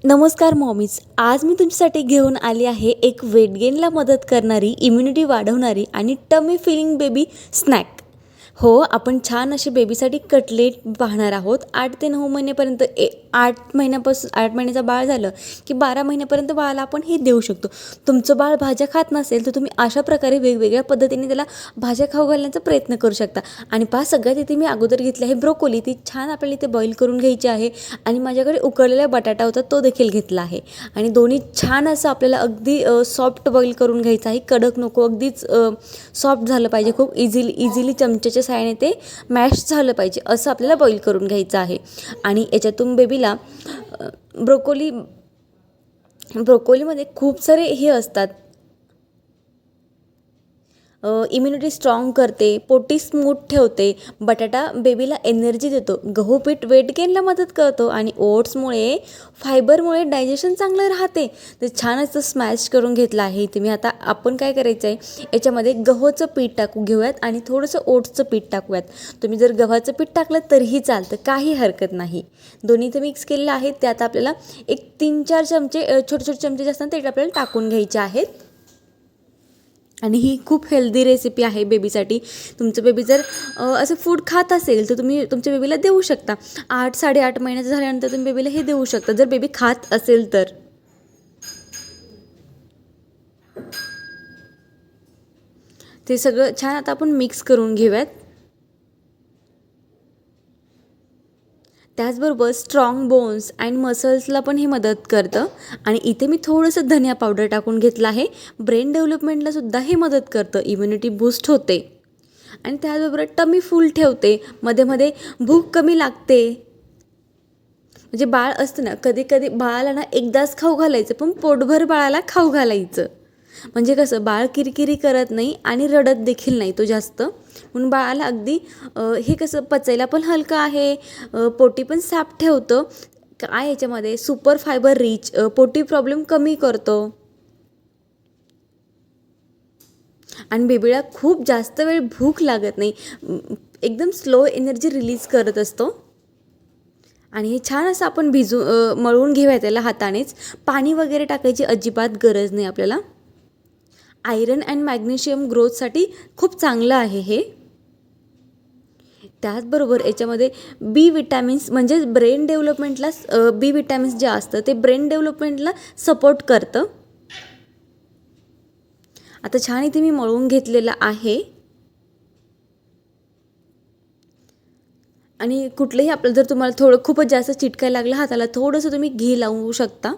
नमस्कार मॉमीज. आज मी तुमच्यासाठी घेऊन आली आहे एक वेट गेनला मदत करणारी, इम्युनिटी वाढवणारी आणि टमी फिलिंग बेबी स्नॅक. हो, आपण छान असे बेबीसाठी कटलेट पाहणार आहोत. 8 ते 9 महिन्यापर्यंत 8 महिन्याचं बाळ झालं की 12 महिन्यापर्यंत बाळाला आपण हे देऊ शकतो. तुमचं बाळ भाज्या खात नसेल तर तुम्ही अशा प्रकारे वेगवेगळ्या पद्धतीने त्याला भाज्या खाऊ घालण्याचा प्रयत्न करू शकता. आणि सगळ्यात इथे मी अगोदर घेतली आहे ब्रोकोली. ती छान आपल्याला इथे बॉईल करून घ्यायची आहे. आणि माझ्याकडे उकळलेला बटाटा होता, तो देखील घेतला आहे. आणि दोन्ही छान असं आपल्याला अगदी सॉफ्ट बॉईल करून घ्यायचं आहे. कडक नको, अगदीच सॉफ्ट झालं पाहिजे. खूप इझिली चमच्याच्या साहाय्याने ते मॅश झालं पाहिजे असं आपल्याला बॉईल करून घ्यायचं आहे. आणि याच्यातून बेबीला ब्रोकोलीमध्ये खूप सारे हे असतात, इम्युनिटी स्ट्रॉंग करते, पोटी स्मूथ ठेवते. बटाटा बेबीला एनर्जी देतो. गहू पीठ वेट गेनला मदत करतो. आणि ओट्समुळे फायबरमुळे डायजेशन चांगलं राहते. ते छान असं स्मॅश करून घेतलं आहे इथे मी. आता आपण काय करायचं आहे, याच्यामध्ये गव्हाचं पीठ घेऊयात आणि थोडंसं ओट्सचं पीठ टाकूयात. तुम्ही जर गव्हाचं पीठ टाकलं तरीही चालतं, काही हरकत नाही. दोन्ही इथे मिक्स केलेलं आहे. त्यात आपल्याला एक 3-4 चमचे, छोटे छोटे चमचे जे असतात ते आपल्याला टाकून घ्यायचे आहेत. आणि ही खूप हेल्दी रेसिपी आहे बेबीसाठी. तुमचं बेबी जर असं फूड खात असेल तर तुम्ही तुमच्या बेबीला देऊ शकता. 8-8.5 महिन्याचं झाल्यानंतर तुम्ही बेबीला हे देऊ शकता, जर बेबी खात असेल तर. ते सगळं छान आता आपण मिक्स करून घेऊयात. त्याचबरोबर स्ट्रॉंग बोन्स अँड मसल्सला पण हे मदत करतं. आणि इथे मी थोडंसं धनिया पावडर टाकून घेतलं आहे. ब्रेन डेव्हलपमेंटला सुद्धा हे मदत करतं. इम्युनिटी बूस्ट होते आणि त्याचबरोबर टमी फुल ठेवते. मध्ये मध्ये भूक कमी लागते. म्हणजे बाळ असतं ना, कधी कधी बाळाला ना एकदाच खाऊ घालायचं, पण पोटभर बाळाला खाऊ घालायचं. म्हणजे कसं, बाळ किरकिरी करत नाही आणि रडत देखील नाही तो जास्त. म्हणून बाळाला अगदी हे कसं पचायला पण हलकं आहे, पोटी पण साफ ठेवतं. काय याच्यामध्ये सुपर फायबर रिच, पोटी प्रॉब्लेम कमी करतो. आणि बेबीला खूप जास्त वेळ भूक लागत नाही. एकदम स्लो एनर्जी रिलीज करत असतो. आणि हे छान असं आपण मळून घेऊया त्याला हातानेच. पाणी वगैरे टाकायची अजिबात गरज नाही आपल्याला. आयरन अँड मॅग्नेशियम ग्रोथसाठी खूप चांगलं आहे हे. त्याचबरोबर याच्यामध्ये बी विटॅमिन्स, म्हणजे ब्रेन डेव्हलपमेंटला बी विटॅमिन्स जे असतं ते ब्रेन डेव्हलपमेंटला सपोर्ट करतं. आता छान इथे मी मळून घेतलेलं आहे. आणि कुठलंही आपलं जर तुम्हाला खूपच जास्त चिटकायला लागलं हाताला, थोडंसं तुम्ही घी लावू शकता.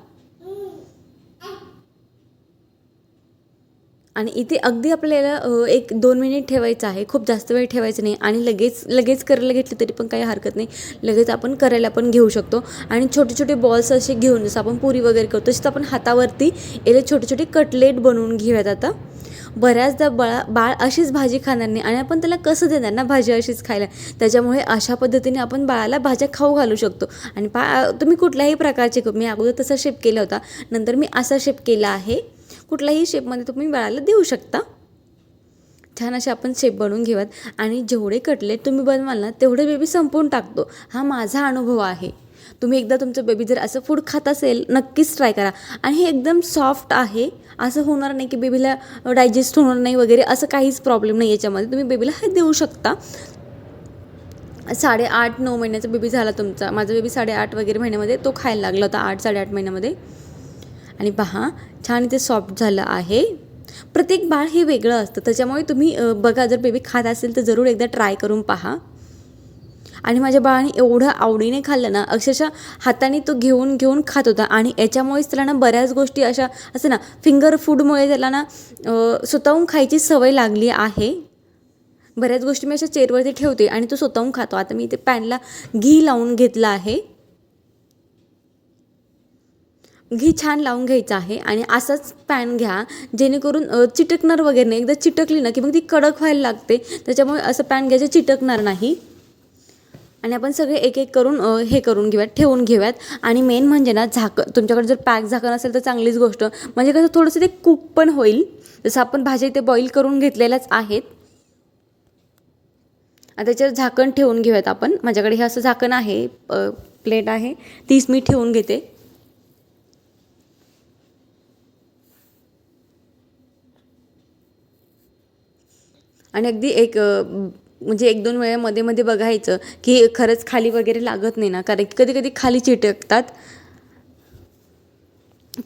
आणि इथे अगदी आपल्याला 1-2 मिनिट ठेवायचं आहे. खूप जास्त वेळ ठेवायचं नाही. आणि लगेच करायला घेतलं तरी पण काही हरकत नाही. लगेच आपण करायला पण घेऊ शकतो. आणि छोटे छोटे बॉल्स असे घेऊन, जसं आपण पुरी वगैरे करतो तसं आपण हातावरती याला छोटे छोटे कटलेट बनवून घेऊयात. आता बऱ्याचदा बाळ अशीच भाजी खाणार नाही आणि आपण त्याला कसं देणार ना भाजी अशीच खायला. त्याच्यामुळे अशा पद्धतीने आपण बाळाला भाज्या खाऊ घालू शकतो. आणि तुम्ही कुठल्याही प्रकारचे, मी अगोदर तसा शेप केला होता, नंतर मी असा शेप केला आहे. कुठल्याही शेपमध्ये तुम्ही बाळाला देऊ शकता. छान असे आपण शेप बनवून घेऊयात. आणि जेवढे कटलेट तुम्ही बनवाल ना तेवढे बेबी संपवून टाकतो. हा माझा अनुभव आहे. तुम्ही एकदा तुमचं बेबी जर असं फूड खात असेल नक्कीच ट्राय करा. आणि हे एकदम सॉफ्ट आहे. असं होणार नाही की बेबीला डायजेस्ट होणार नाही वगैरे, असं काहीच प्रॉब्लेम नाही याच्यामध्ये. तुम्ही बेबीला हे देऊ शकता. 8.5-9 महिन्याचा बेबी झाला तुमचा. माझा बेबी 8.5 वगैरे महिन्यामध्ये तो खायला लागला होता, 8-8.5 महिन्यामध्ये. आणि पहा छान इथे सॉफ्ट झालं आहे. प्रत्येक बाळ हे वेगळं असतं, त्याच्यामुळे तुम्ही बघा, जर बेबी खात असेल तर जरूर एकदा ट्राय करून पहा. आणि माझ्या बाळाने एवढं आवडीने खाल्लं ना, अक्षरशः हाताने तो घेऊन खात होता. आणि याच्यामुळेच त्याला ना बऱ्याच गोष्टी अशा असं ना, फिंगर फूडमुळे त्याला ना स्वतःहून खायची सवय लागली आहे. बऱ्याच गोष्टी मी अशा चेअरवरती ठेवते आणि तो स्वतःहून खातो. आता मी इथे पॅनला घी लावून घेतलं आहे. घी छान लावून घ्यायचं आहे. आणि असाच पॅन घ्या जेणेकरून चिटकणार वगैरे नाही. एकदा चिटकली ना की मग ती कडक व्हायला लागते. त्याच्यामुळे असं पॅन घ्यायचं, चिटकणार नाही. आणि आपण सगळे एक एक करून हे करून घेऊयात, ठेवून घेऊयात. आणि मेन म्हणजे ना, तुमच्याकडे जर पॅक झाकण असेल तर चांगलीच गोष्ट. म्हणजे कसं थोडंसं ते कुक पण होईल. जसं आपण भाज्या इथे बॉईल करून घेतलेल्याच आहेत. आता त्याच्यावर झाकण ठेवून घेऊयात आपण. माझ्याकडे हे असं झाकण आहे, प्लेट आहे, तीच मी ठेवून घेते. आणि अगदी म्हणजे 1-2 वेळा मध्ये मध्ये बघायचं की खरंच खाली वगैरे लागत नाही ना, कारण की कधी कधी खाली चिटकतात,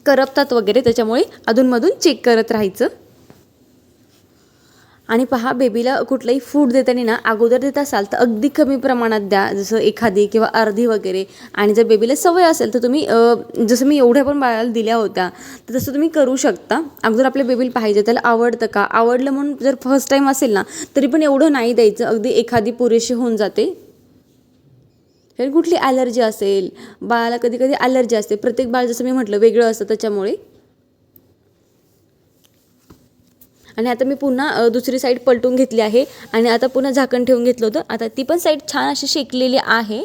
करपतात वगैरे, त्याच्यामुळे अधूनमधून चेक करत राहायचं. आणि पहा, बेबीला कुठलंही फूड देताना ना अगोदर देत असाल तर अगदी कमी प्रमाणात द्या, जसं एखादी किंवा अर्धी वगैरे. आणि जर बेबीला सवय असेल तर तुम्ही जसं मी एवढ्या पण बाळाला दिल्या होत्या तर तसं तुम्ही करू शकता. अगोदर आपल्या बेबीला पाहिजे, त्याला आवडतं का, आवडलं म्हणून जर फर्स्ट टाईम असेल ना तरी पण एवढं नाही द्यायचं, अगदी एखादी पुरेशी होऊन जाते. कारण कुठली ॲलर्जी असेल बाळाला, कधी कधी ॲलर्जी असते, प्रत्येक बाळ जसं मी म्हटलं वेगळं असतं त्याच्यामुळे. आणि आता मी पुन्हा दुसरी साईड पलटून घेतली आहे आणि आता पुन्हा झाकण ठेवून घेतलं होतं. आता ती पण साईड छान अशी शेकलेली आहे.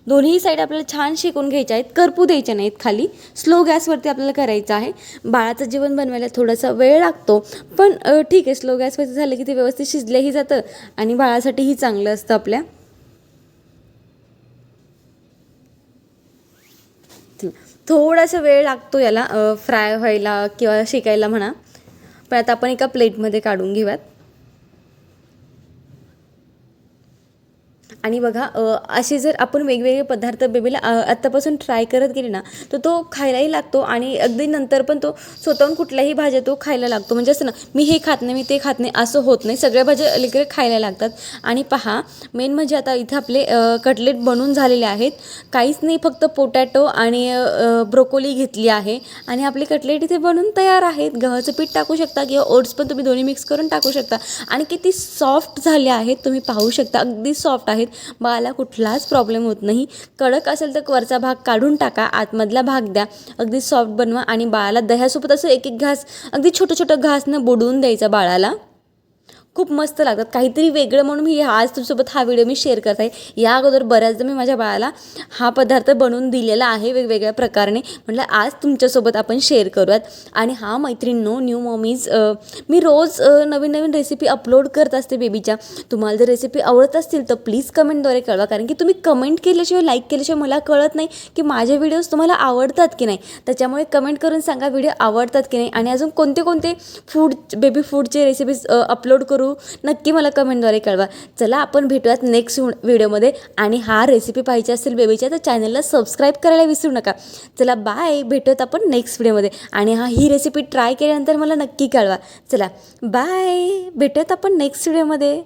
दोन्ही साईड आपल्याला छान शेकून घ्यायच्या आहेत, करपू द्यायच्या नाहीत खाली. स्लो गॅसवरती आपल्याला करायचं आहे. बाळाचं जेवण बनवायला थोडासा वेळ लागतो, पण ठीक आहे, स्लो गॅसवरती झालं की ते व्यवस्थित शिजलंही जातं आणि बाळासाठीही चांगलं असतं आपल्या. थोडासा वेळ लागतो याला फ्राय व्हायला किंवा शेकायला म्हणा. पण आता आपण एका प्लेटमध्ये काढून घेऊयात. आणि बघा, असे जर आपण वेगवेगळे पदार्थ बेबीला आत्तापासून ट्राय करत गेले ना तर तो खायलाही लागतो आणि अगदी नंतर पण तो स्वतःहून कुठल्याही भाज्या तो खायला लागतो. म्हणजे असं ना, मी हे खात नाही, मी ते खात नाही असं होत नाही, सगळ्या भाज्या लेकरं खायला लागतात. आणि पहा, मेन म्हणजे आता इथे आपले कटलेट बनून झालेले आहेत. काहीच नाही, फक्त पोटॅटो आणि ब्रोकोली घेतली आहे आणि आपले कटलेट इथे बनून तयार आहेत. गव्हाचं पीठ टाकू शकता किंवा ओट्स पण तुम्ही दोन्ही मिक्स करून टाकू शकता. आणि किती सॉफ्ट झाले आहेत तुम्ही पाहू शकता, अगदी सॉफ्ट आहेत. बाळाला कुठलाच प्रॉब्लेम होत नाही. कडक असेल तर वरचा भाग काढून टाका, आतमधला भाग द्या. अगदी सॉफ्ट बनवा आणि बाळाला दह्यासोबत असं एक घास, अगदी छोटं छोटं घासनं बुडवून द्यायचा बाळाला. खूप मस्त लागतात. काहीतरी वेगळं म्हणून मी आज तुमच्यासोबत हा व्हिडिओ मी शेअर करत आहे. या अगोदर बऱ्याचदा मी माझ्या बाळाला हा पदार्थ बनवून दिलेला आहे वेगवेगळ्या प्रकाराने. म्हटलं आज तुमच्यासोबत आपण शेअर करूयात. आणि हा मैत्रिणींनो, न्यू मॉमीज, मी रोज नवीन नवीन रेसिपी अपलोड करत असते बेबीच्या. तुम्हाला जर रेसिपी आवडत असतील तर प्लीज कमेंटद्वारे कळवा, कारण की तुम्ही कमेंट केल्याशिवाय, लाईक केल्याशिवाय मला कळत नाही की माझे व्हिडिओज तुम्हाला आवडतात की नाही. त्याच्यामुळे कमेंट करून सांगा व्हिडिओ आवडतात की नाही आणि अजून कोणते कोणते बेबी फूडचे रेसिपीज अपलोड करू नक्की मला कमेंटद्वारे कळवा. चला आपण भेटूयात नेक्स्ट व्हिडिओमध्ये. आणि हा रेसिपी पाहिजे असेल बेबीच्या तर चॅनलला सबस्क्राईब करायला विसरू नका. चला बाय, भेटूयात आपण नेक्स्ट व्हिडिओमध्ये. आणि ही रेसिपी ट्राय केल्यानंतर मला नक्की कळवा. चला बाय, भेटूयात आपण नेक्स्ट व्हिडिओमध्ये.